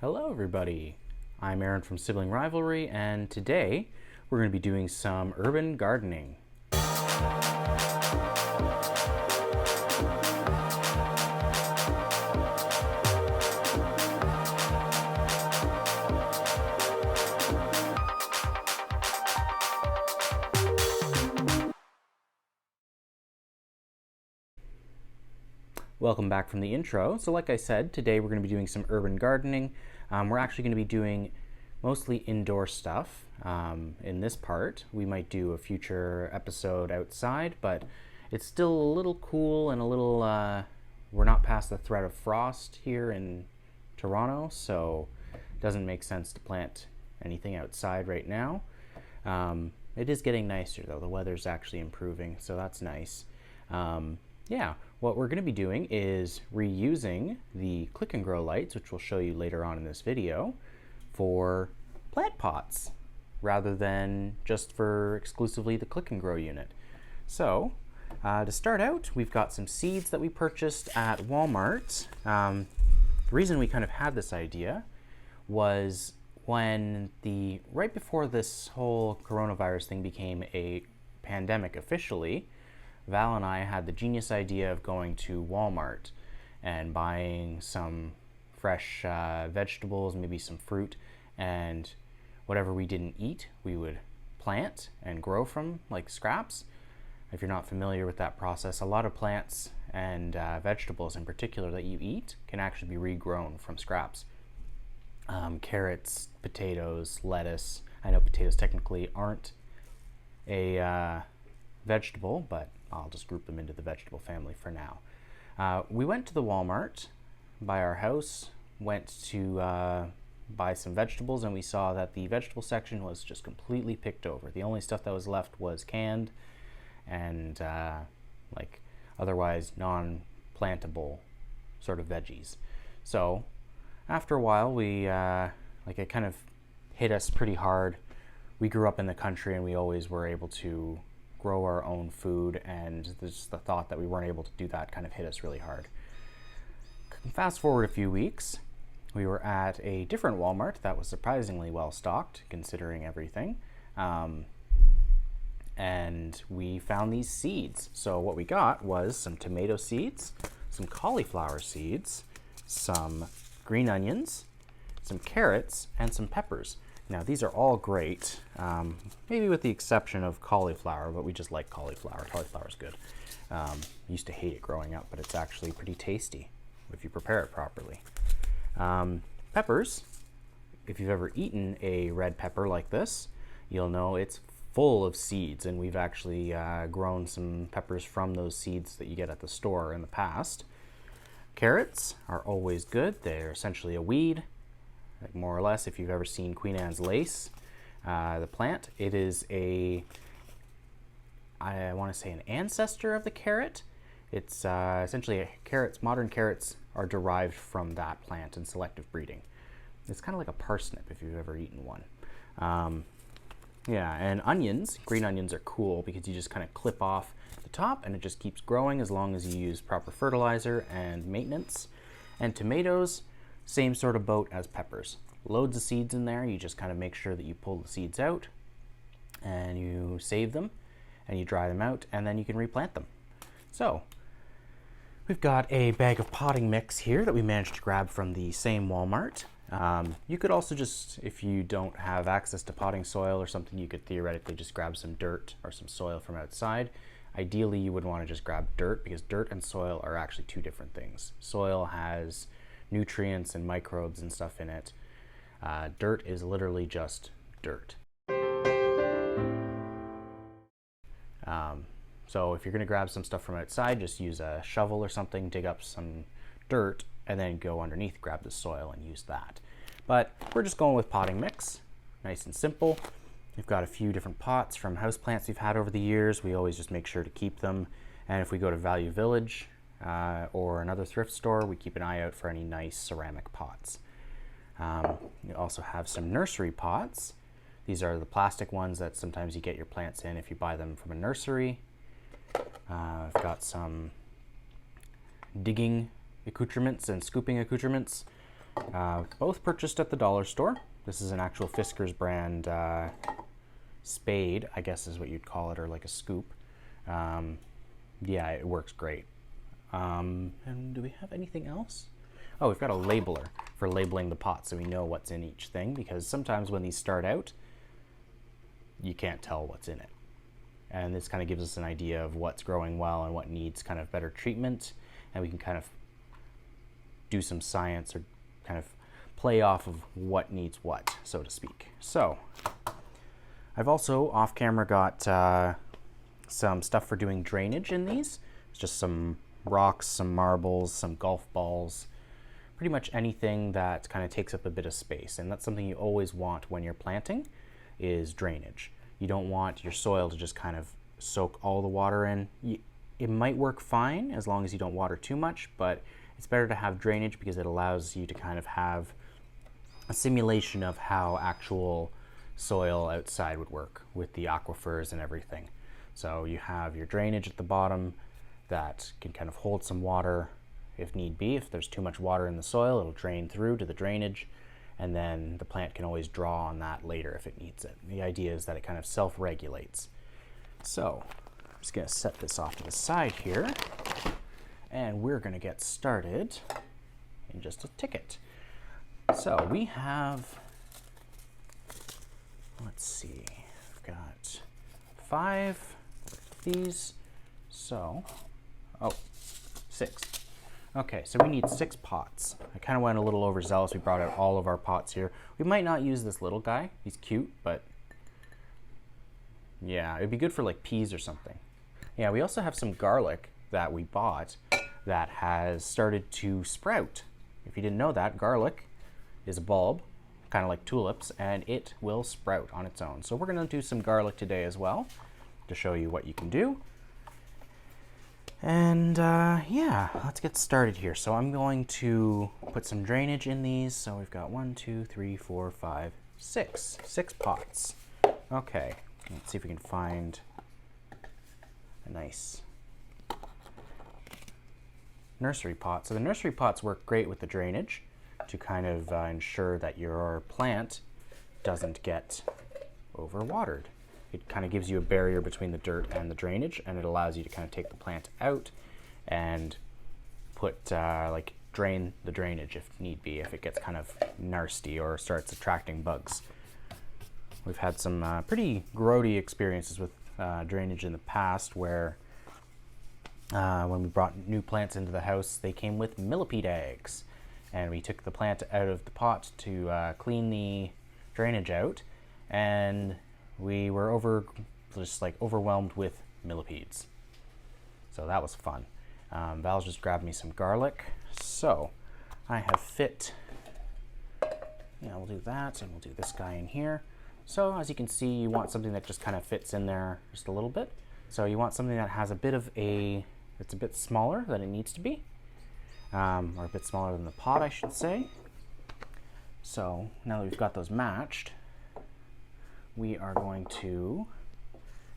Hello everybody, I'm Aaron from Sibling Rivalry, and today we're going to be doing some urban gardening. Welcome back from the intro. So like I said, today we're going to be doing some urban gardening. We're actually going to be doing mostly indoor stuff. In this part, we might do a future episode outside, but it's still a little cool and a little, we're not past the threat of frost here in Toronto, so it doesn't make sense to plant anything outside right now. It is getting nicer though, the weather's actually improving, so that's nice. Yeah, what we're going to be doing is reusing the click and grow lights, which we'll show you later on in this video, for plant pots rather than just for exclusively the click and grow unit. So to start out, we've got some seeds that we purchased at Walmart. The reason we kind of had this idea was when right before this whole coronavirus thing became a pandemic officially, Val and I had the genius idea of going to Walmart and buying some fresh vegetables, maybe some fruit, and whatever we didn't eat, we would plant and grow from, like scraps. If you're not familiar with that process, a lot of plants and vegetables in particular that you eat can actually be regrown from scraps. Carrots, potatoes, lettuce. I know potatoes technically aren't a vegetable, but I'll just group them into the vegetable family for now. We went to the Walmart by our house, went to buy some vegetables, and we saw that the vegetable section was just completely picked over. The only stuff that was left was canned and like otherwise non-plantable sort of veggies. So after a while, it kind of hit us pretty hard. We grew up in the country and we always were able to grow our own food, and just the thought that we weren't able to do that kind of hit us really hard. Fast forward a few weeks, we were at a different Walmart that was surprisingly well stocked considering everything, and we found these seeds. So what we got was some tomato seeds, some cauliflower seeds, some green onions, some carrots, and some peppers. Now these are all great, maybe with the exception of cauliflower, but we just like cauliflower. Cauliflower's good. Used to hate it growing up, but it's actually pretty tasty if you prepare it properly. Peppers, if you've ever eaten a red pepper like this, you'll know it's full of seeds, and we've actually grown some peppers from those seeds that you get at the store in the past. Carrots are always good. They're essentially a weed. Like more or less, if you've ever seen Queen Anne's lace, the plant, it is I want to say an ancestor of the carrot. It's essentially modern carrots are derived from that plant in selective breeding. It's kind of like a parsnip if you've ever eaten one. Yeah, and onions, green onions are cool because you just kind of clip off the top and it just keeps growing as long as you use proper fertilizer and maintenance. And tomatoes, same sort of boat as peppers. Loads of seeds in there. You just kind of make sure that you pull the seeds out and you save them and you dry them out, and then you can replant them. So we've got a bag of potting mix here that we managed to grab from the same Walmart. You could also just, if you don't have access to potting soil or something, you could theoretically just grab some dirt or some soil from outside. Ideally, you would want to just grab dirt because dirt and soil are actually two different things. Soil has nutrients and microbes and stuff in it. Dirt is literally just dirt. So if you're going to grab some stuff from outside, just use a shovel or something, dig up some dirt, and then go underneath, grab the soil and use that. But we're just going with potting mix, nice and simple. We've got a few different pots from houseplants we've had over the years. We always just make sure to keep them. And if we go to Value Village, or another thrift store, we keep an eye out for any nice ceramic pots. You also have some nursery pots. These are the plastic ones that sometimes you get your plants in if you buy them from a nursery. I've got some digging accoutrements and scooping accoutrements. Both purchased at the dollar store. This is an actual Fisker's brand spade, I guess is what you'd call it, or like a scoop. Yeah, it works great. And do we have anything else? Oh, we've got a labeler for labeling the pot so we know what's in each thing, because sometimes when these start out, you can't tell what's in it. And this kind of gives us an idea of what's growing well and what needs kind of better treatment, and we can kind of do some science or kind of play off of what needs what, so to speak. So I've also off camera got some stuff for doing drainage in these. It's just some rocks, some marbles, some golf balls, pretty much anything that kind of takes up a bit of space. And that's something you always want when you're planting, is drainage. You don't want your soil to just kind of soak all the water in. It might work fine as long as you don't water too much, but it's better to have drainage because it allows you to kind of have a simulation of how actual soil outside would work with the aquifers and everything. So you have your drainage at the bottom that can kind of hold some water if need be. If there's too much water in the soil, it'll drain through to the drainage, and then the plant can always draw on that later if it needs it. The idea is that it kind of self-regulates. So I'm just going to set this off to the side here, and we're going to get started in just a ticket. So we have, let's see, I've got 5 of these, so, 6. Okay, so we need 6 pots. I kind of went a little overzealous. We brought out all of our pots here. We might not use this little guy. He's cute, but yeah, it'd be good for like peas or something. Yeah, we also have some garlic that we bought that has started to sprout. If you didn't know that, garlic is a bulb, kind of like tulips, and it will sprout on its own. So we're going to do some garlic today as well to show you what you can do. And yeah, let's get started here. So I'm going to put some drainage in these. So we've got 1, 2, 3, 4, 5, 6. 6 pots. Okay, let's see if we can find a nice nursery pot. So the nursery pots work great with the drainage to kind of ensure that your plant doesn't get overwatered. It kind of gives you a barrier between the dirt and the drainage, and it allows you to kind of take the plant out and put drain the drainage if need be, if it gets kind of nasty or starts attracting bugs. We've had some pretty grody experiences with drainage in the past, where when we brought new plants into the house, they came with millipede eggs, and we took the plant out of the pot to clean the drainage out, and we were overwhelmed with millipedes. So that was fun. Val's just grabbed me some garlic. So I have fit, yeah, we'll do that, and we'll do this guy in here. So as you can see, you want something that just kind of fits in there just a little bit. So you want something that has a bit of it's a bit smaller than it needs to be, or a bit smaller than the pot, I should say. So now that we've got those matched, we are going to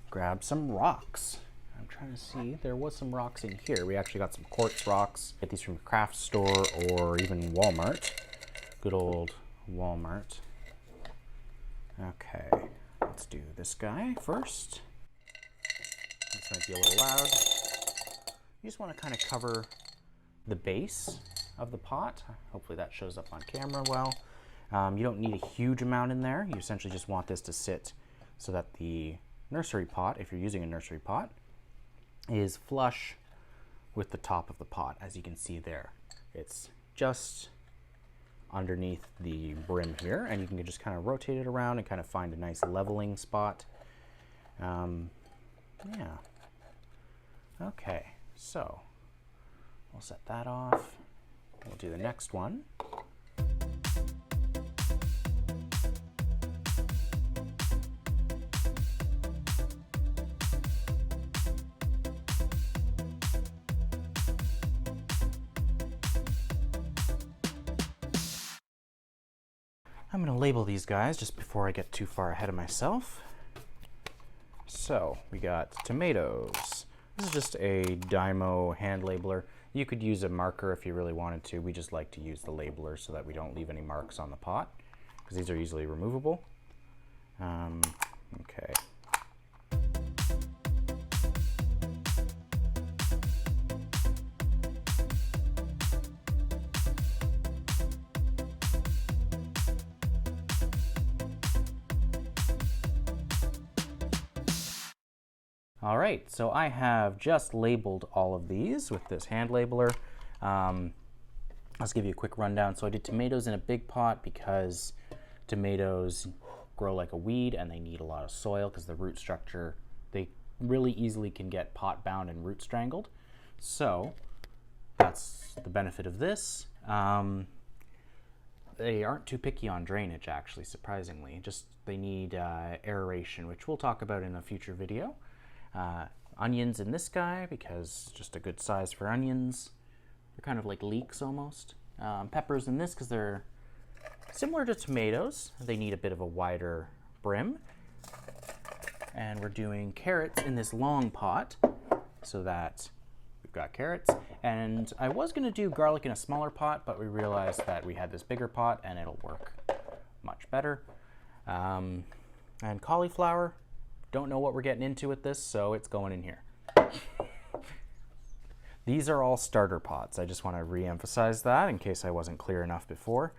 grab some rocks. I'm trying to see, there was some rocks in here. We actually got some quartz rocks. Get these from a craft store or even Walmart. Good old Walmart. Okay, let's do this guy first. This might be a little loud. You just want to kind of cover the base of the pot. Hopefully that shows up on camera well. You don't need a huge amount in there. You essentially just want this to sit so that the nursery pot, if you're using a nursery pot, is flush with the top of the pot. As you can see there, it's just underneath the brim here, and you can just kind of rotate it around and kind of find a nice leveling spot. Yeah. Okay, so we'll set that off. We'll do the next one. I'm going to label these guys just before I get too far ahead of myself. So we got tomatoes. This is just a Dymo hand labeler. You could use a marker if you really wanted to. We just like to use the labeler so that we don't leave any marks on the pot, because these are easily removable. Okay. All right, so I have just labeled all of these with this hand labeler. Let's give you a quick rundown. So I did tomatoes in a big pot because tomatoes grow like a weed and they need a lot of soil because the root structure, they really easily can get pot bound and root strangled. So that's the benefit of this. They aren't too picky on drainage, actually, surprisingly. Just they need aeration, which we'll talk about in a future video. Onions in this guy because just a good size for onions. They're kind of like leeks almost. Peppers in this because they're similar to tomatoes. They need a bit of a wider brim. And we're doing carrots in this long pot so that we've got carrots. And I was going to do garlic in a smaller pot, but we realized that we had this bigger pot and it'll work much better. And cauliflower. Don't know what we're getting into with this, so it's going in here. These are all starter pots. I just want to re-emphasize that in case I wasn't clear enough before.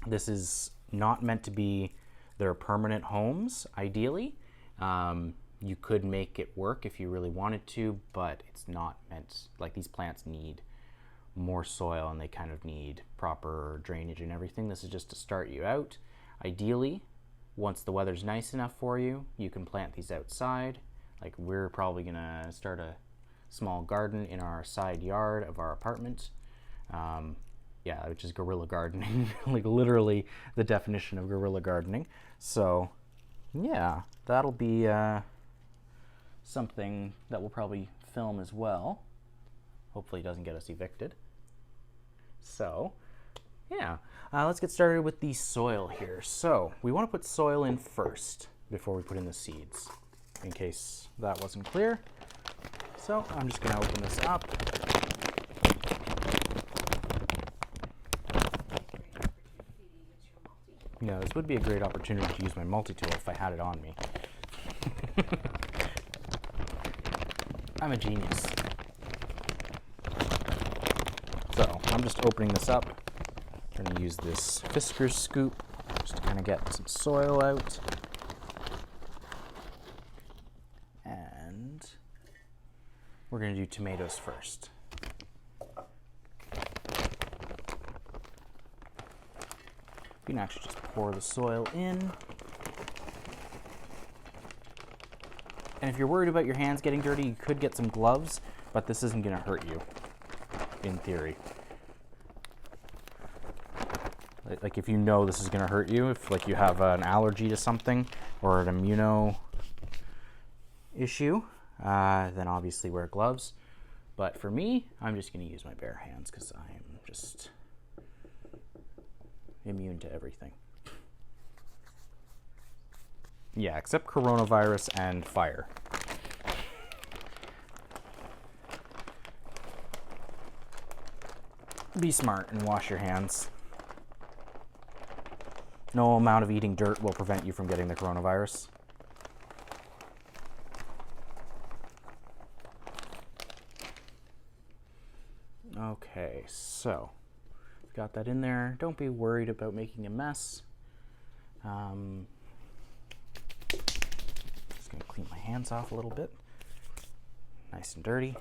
This is not meant to be their permanent homes, ideally. You could make it work if you really wanted to, but it's not meant, like these plants need more soil and they kind of need proper drainage and everything. This is just to start you out. Ideally, once the weather's nice enough for you, you can plant these outside. Like we're probably gonna start a small garden in our side yard of our apartment. Yeah, which is guerrilla gardening, like literally the definition of guerrilla gardening. So yeah, that'll be something that we'll probably film as well. Hopefully it doesn't get us evicted. So yeah, let's get started with the soil here. So we want to put soil in first before we put in the seeds, in case that wasn't clear. So I'm just going to open this up. Yeah, this would be a great opportunity to use my multi-tool if I had it on me. I'm a genius. So I'm just opening this up. I'm going to use this Fiskars scoop just to kind of get some soil out. And we're going to do tomatoes first. You can actually just pour the soil in. And if you're worried about your hands getting dirty, you could get some gloves, but this isn't going to hurt you, in theory. Like if you know this is going to hurt you, if like you have an allergy to something or an immuno issue, then obviously wear gloves. But for me, I'm just going to use my bare hands because I'm just immune to everything. Yeah, except coronavirus and fire. Be smart and wash your hands. No amount of eating dirt will prevent you from getting the coronavirus. Okay, so got that in there. Don't be worried about making a mess. Just gonna clean my hands off a little bit. Nice and dirty.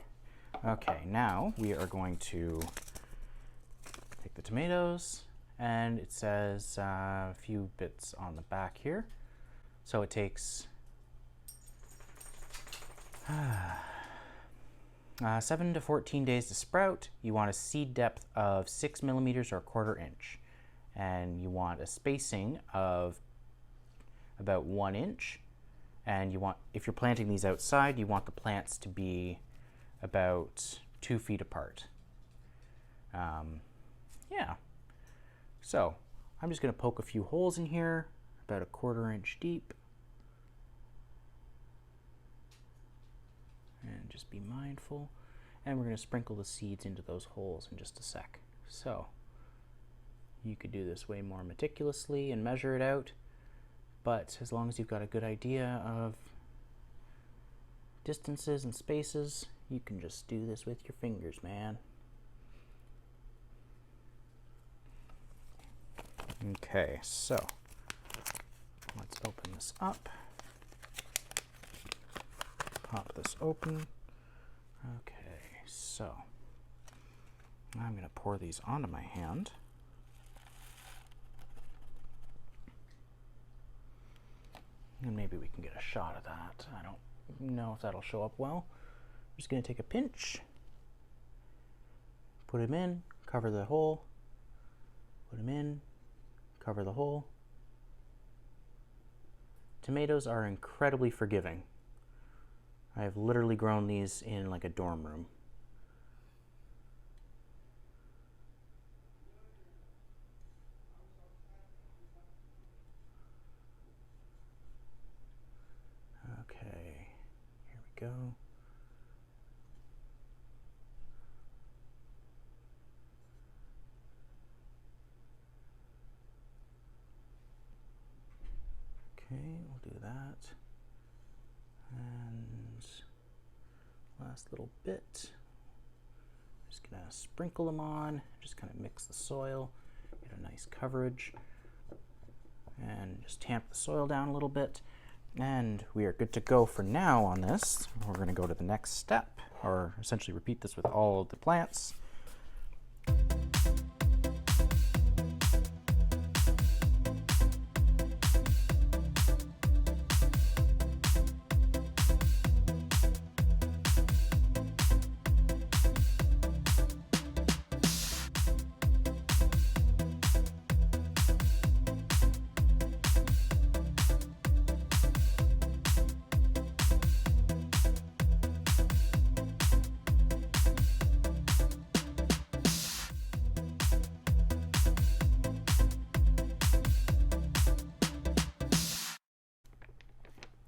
Okay, now we are going to take the tomatoes, and it says a few bits on the back here. So it takes 7 to 14 days to sprout. You want a seed depth of 6 millimeters or 1/4 inch. And you want a spacing of about 1 inch. And you want, if you're planting these outside, you want the plants to be about 2 feet apart. Yeah. So I'm just going to poke a few holes in here, about 1/4 inch deep. And just be mindful. and we're going to sprinkle the seeds into those holes in just a sec. So you could do this way more meticulously and measure it out, but as long as you've got a good idea of distances and spaces, you can just do this with your fingers, man. Okay, so let's open this up. Pop this open. Okay, so I'm going to pour these onto my hand. And maybe we can get a shot of that. I don't know if that'll show up well. I'm just going to take a pinch, put them in, cover the hole, put them in, cover the hole. Tomatoes are incredibly forgiving. I have literally grown these in like a dorm room. Okay, here we go. Okay, we'll do that. And last little bit. Just gonna sprinkle them on, just kind of mix the soil, get a nice coverage, and just tamp the soil down a little bit. And we are good to go for now on this. We're going to go to the next step, or essentially repeat this with all of the plants.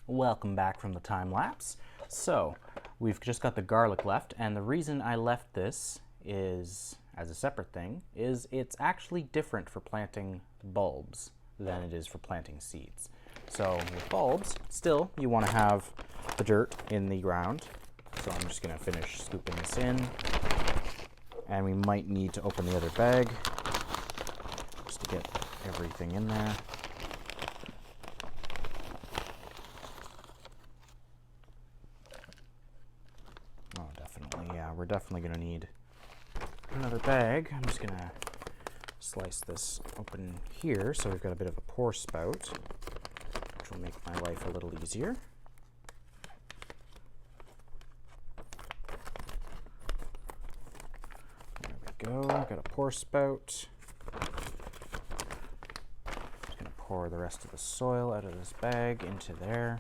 Welcome back from the time lapse. So we've just got the garlic left, and the reason I left this is as a separate thing is it's actually different for planting bulbs than it is for planting seeds. So with bulbs, still you want to have the dirt in the ground. So I'm just going to finish scooping this in, and we might need to open the other bag just to get everything in there. We're definitely going to need another bag. I'm just going to slice this open here so we've got a bit of a pour spout, which will make my life a little easier. There we go. I've got a pour spout. Just going to pour the rest of the soil out of this bag into there.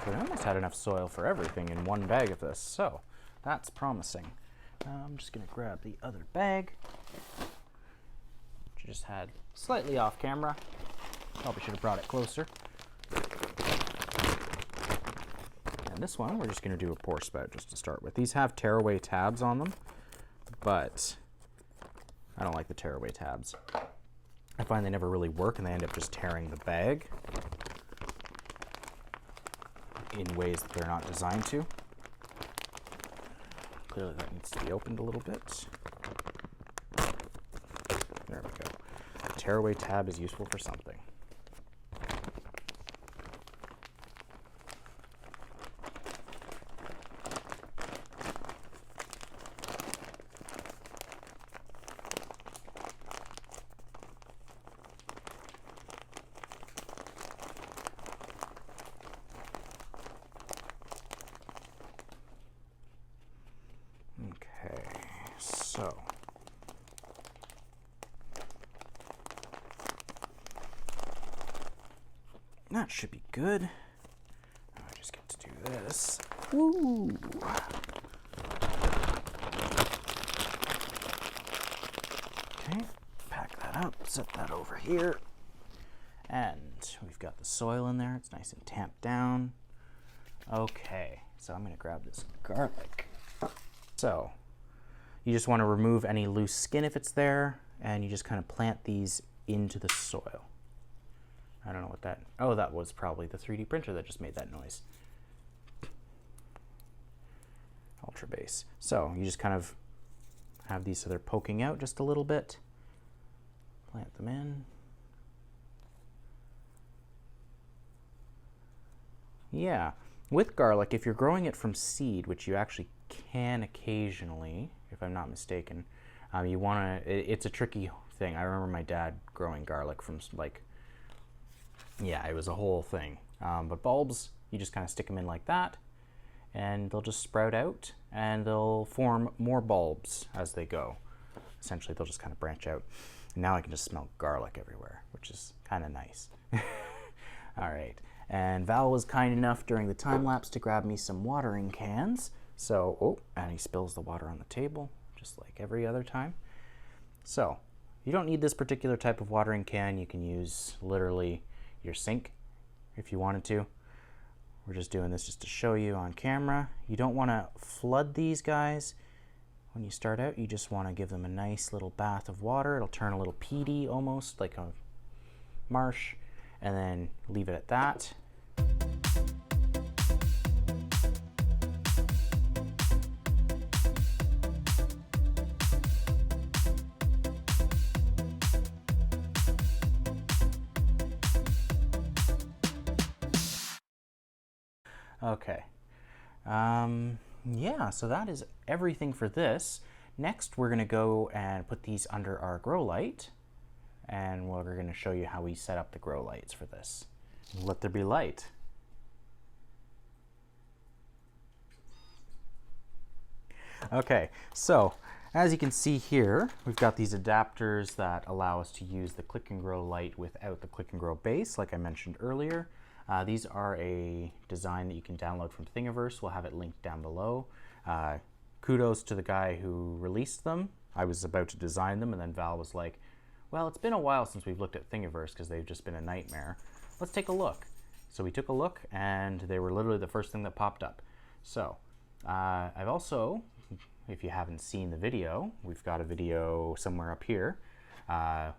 I almost had enough soil for everything in one bag of this, so that's promising. I'm just going to grab the other bag, which I just had slightly off camera. Probably should have brought it closer. And this one, we're just going to do a pour spout just to start with. These have tearaway tabs on them, but I don't like the tearaway tabs. I find they never really work, and they end up just tearing the bag in ways that they're not designed to. Clearly that needs to be opened a little bit. There we go. The tearaway tab is useful for something. So that should be good. Now I just get to do this. Woo! Okay, pack that up, set that over here, and right, we've got the soil in there. It's nice and tamped down. Okay, so I'm gonna grab this garlic. So you just want to remove any loose skin if it's there, and you just kind of plant these into the soil. I don't know what that, oh, that was probably the 3D printer that just made that noise. Ultra base. So you just kind of have these so they're poking out just a little bit. Plant them in. Yeah, with garlic, if you're growing it from seed, which you actually can occasionally, if I'm not mistaken, you want to, it's a tricky thing. I remember my dad growing garlic from like, yeah, it was a whole thing. But bulbs, you just kind of stick them in like that, and they'll just sprout out, and they'll form more bulbs as they go. Essentially, they'll just kind of branch out. And now I can just smell garlic everywhere, which is kind of nice. All right, and Val was kind enough during the time lapse to grab me some watering cans. So, oh, and he spills the water on the table, just like every other time. So, you don't need this particular type of watering can. You can use literally your sink if you wanted to. We're just doing this just to show you on camera. You don't want to flood these guys. When you start out, you just want to give them a nice little bath of water. It'll turn a little peaty almost, like a marsh, and then leave it at that. Okay. Yeah, so that is everything for this. Next, we're going to go and put these under our grow light, and we're going to show you how we set up the grow lights for this. Let there be light. Okay, so as you can see here, we've got these adapters that allow us to use the Click and Grow light without the Click and Grow base, like I mentioned earlier. These are a design that you can download from Thingiverse. We'll have it linked down below. Kudos to the guy who released them. I was about to design them, and then Val was like, well, it's been a while since we've looked at Thingiverse because they've just been a nightmare. Let's take a look. So we took a look, and they were literally the first thing that popped up. So I've also, if you haven't seen the video, we've got a video somewhere up here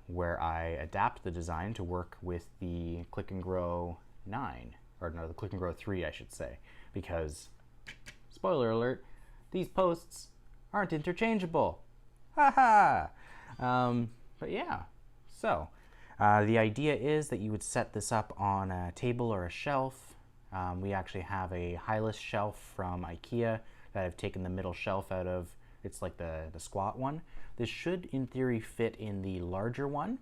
where I adapt the design to work with the Click and Grow 9, or no, the Click and Grow 3, I should say, because, spoiler alert, these posts aren't interchangeable. Haha! But yeah, so the idea is that you would set this up on a table or a shelf. We actually have a Hyllis shelf from Ikea that I've taken the middle shelf out of. It's like the squat one. This should, in theory, fit in the larger one,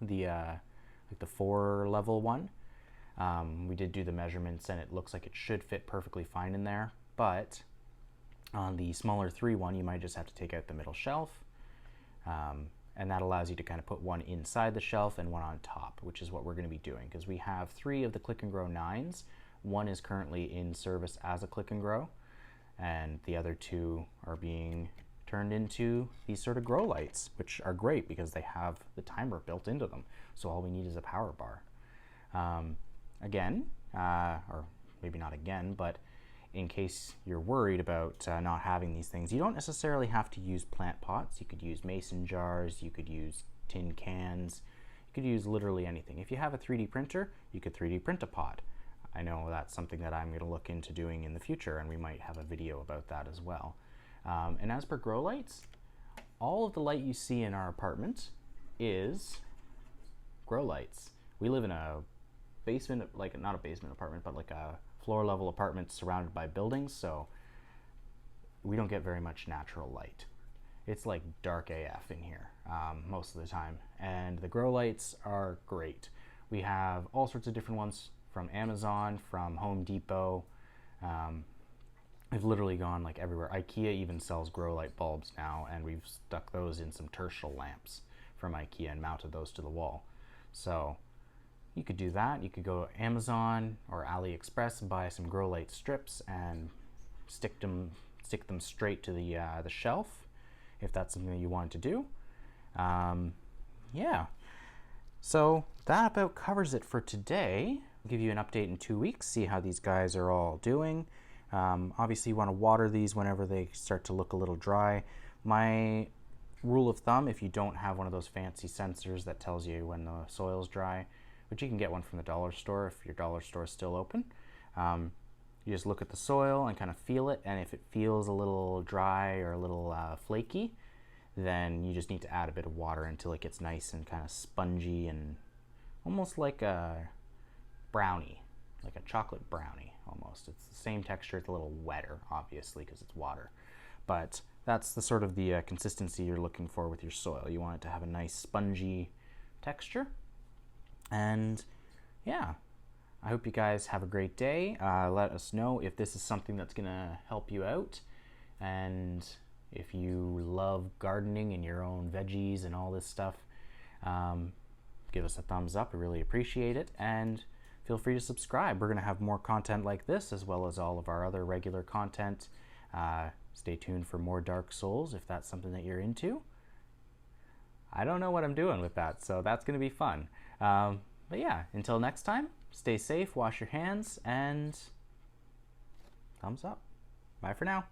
the like the 4-level one. We did do the measurements, and it looks like it should fit perfectly fine in there, but on the smaller 3 one, you might just have to take out the middle shelf, and that allows you to kind of put one inside the shelf and one on top, which is what we're going to be doing, because we have 3 of the Click and Grow 9s. One is currently in service as a Click and Grow, and the other 2 are being turned into these sort of grow lights, which are great because they have the timer built into them, so all we need is a power bar. Again, or maybe not again, but in case you're worried about not having these things, you don't necessarily have to use plant pots. You could use mason jars, you could use tin cans, you could use literally anything. If you have a 3D printer, you could 3D print a pot. I know that's something that I'm going to look into doing in the future, and we might have a video about that as well. And as per grow lights, all of the light you see in our apartment is grow lights. We live in a basement, like not a basement apartment, but like a floor level apartment surrounded by buildings, so we don't get very much natural light. It's like dark AF in here most of the time, and the grow lights are great. We have all sorts of different ones from Amazon, from Home Depot. We've literally gone like everywhere. Ikea even sells grow light bulbs now, and we've stuck those in some tertial lamps from Ikea and mounted those to the wall. So you could do that. You could go to Amazon or AliExpress and buy some grow light strips and stick them straight to the shelf, if that's something that you wanted to do. Yeah. So that about covers it for today. I'll give you an update in 2 weeks, see how these guys are all doing. Obviously you want to water these whenever they start to look a little dry. My rule of thumb, if you don't have one of those fancy sensors that tells you when the soil's dry, which you can get one from the dollar store if your dollar store is still open, you just look at the soil and kind of feel it, and if it feels a little dry or a little flaky, then you just need to add a bit of water until it gets nice and kind of spongy and almost like a brownie, like a chocolate brownie almost. It's the same texture, it's a little wetter, obviously, because it's water. But that's the sort of the consistency you're looking for with your soil. You want it to have a nice spongy texture. And yeah, I hope you guys have a great day. Let us know if this is something that's gonna help you out. And if you love gardening and your own veggies and all this stuff, give us a thumbs up. I really appreciate it. And feel free to subscribe. We're going to have more content like this, as well as all of our other regular content. Stay tuned for more Dark Souls if that's something that you're into. I don't know what I'm doing with that, so that's going to be fun. But yeah, until next time, stay safe, wash your hands, and thumbs up. Bye for now.